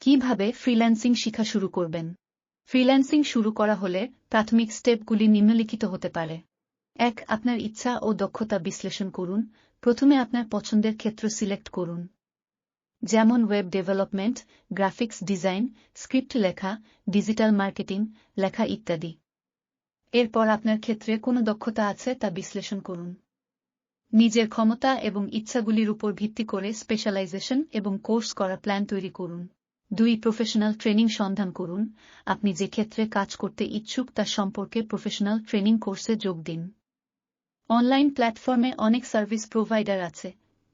কিভাবে ফ্রিল্যান্সিং শিখা শুরু করবেন? ফ্রিল্যান্সিং শুরু করা হলে প্রাথমিক স্টেপগুলি নিম্নলিখিত হতে পারে। ১. আপনার ইচ্ছা ও দক্ষতা বিশ্লেষণ করুন। প্রথমে আপনার পছন্দের ক্ষেত্র সিলেক্ট করুন, যেমন web development, graphics design, script লেখা, ডিজিটাল মার্কেটিং লেখা ইত্যাদি। এরপর আপনার ক্ষেত্রে কোনো দক্ষতা আছে তা বিশ্লেষণ করুন। নিজের ক্ষমতা এবং ইচ্ছাগুলির উপর ভিত্তি করে স্পেশালাইজেশন এবং কোর্স করা প্ল্যান তৈরি করুন। ২. প্রফেশনাল ট্রেনিং সন্ধান করুন। আপনি যে ক্ষেত্রে কাজ করতে ইচ্ছুক তা সম্পর্কে প্রফেশনাল ট্রেনিং কোর্সে যোগ দিন। অনলাইন প্ল্যাটফর্মে অনেক সার্ভিস প্রোভাইডার আছে,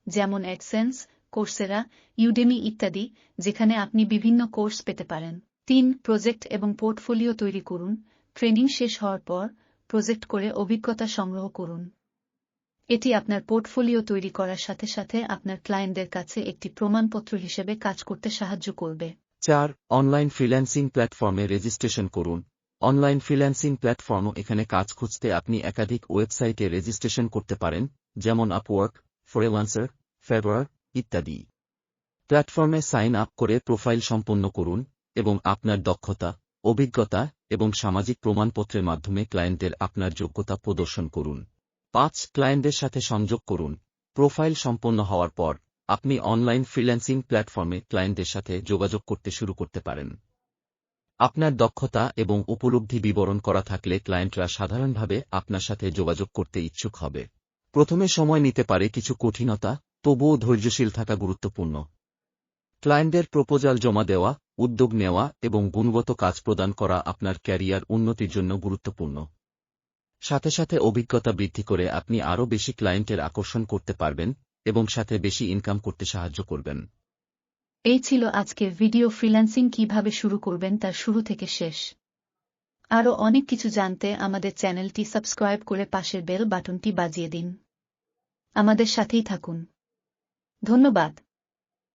যেমন অ্যাডসেন্স, কোর্সেরা, ইউডেমি ইত্যাদি, যেখানে আপনি বিভিন্ন কোর্স পেতে পারেন। ৩. প্রজেক্ট এবং পোর্টফোলিও তৈরি করুন। ট্রেনিং শেষ হওয়ার পর প্রজেক্ট করে অভিজ্ঞতা সংগ্রহ করুন। এটি আপনার পোর্টফোলিও তৈরি করার সাথে সাথে আপনার ক্লায়েন্টদের কাছে একটি প্রমাণপত্র হিসেবে কাজ করতে সাহায্য করবে। ৪. অনলাইন ফ্রিল্যান্সিং প্ল্যাটফর্মে রেজিস্ট্রেশন করুন। অনলাইন ফ্রিল্যান্সিং প্ল্যাটফর্মও এখানে কাজ খুঁজতে আপনি একাধিক ওয়েবসাইটে রেজিস্ট্রেশন করতে পারেন, যেমন আপওয়ার্ক, ফ্রিল্যান্সার, ফেভার ইত্যাদি। প্ল্যাটফর্মে সাইন আপ করে প্রোফাইল সম্পন্ন করুন এবং আপনার দক্ষতা, অভিজ্ঞতা এবং সামাজিক প্রমাণপত্রের মাধ্যমে ক্লায়েন্টদের আপনার যোগ্যতা প্রদর্শন করুন। ৫. ক্লায়েন্টদের সাথে সংযোগ করুন। প্রোফাইল সম্পন্ন হওয়ার পর আপনি অনলাইন ফ্রিল্যান্সিং প্ল্যাটফর্মে ক্লায়েন্টদের সাথে যোগাযোগ করতে শুরু করতে পারেন। আপনার দক্ষতা এবং উপলব্ধি বিবরণ করা থাকলে ক্লায়েন্টরা সাধারণভাবে আপনার সাথে যোগাযোগ করতে ইচ্ছুক হবে। প্রথমে সময় নিতে পারে কিছু কঠিনতা, তবুও ধৈর্যশীল থাকা গুরুত্বপূর্ণ। ক্লায়েন্টদের প্রপোজাল জমা দেওয়া, উদ্যোগ নেওয়া এবং গুণগত কাজ প্রদান করা আপনার ক্যারিয়ার উন্নতির জন্য গুরুত্বপূর্ণ। সাথে সাথে অভিজ্ঞতা বৃদ্ধি করে আপনি আরও বেশি ক্লায়েন্টের আকর্ষণ করতে পারবেন এবং সাথে বেশি ইনকাম করতে সাহায্য করবেন। এই ছিল আজকের ভিডিও। ফ্রিল্যান্সিং কিভাবে শুরু করবেন তার শুরু থেকে শেষ। আরও অনেক কিছু জানতে আমাদের চ্যানেলটি সাবস্ক্রাইব করে পাশের বেল বাটনটি বাজিয়ে দিন। আমাদের সাথেই থাকুন। ধন্যবাদ।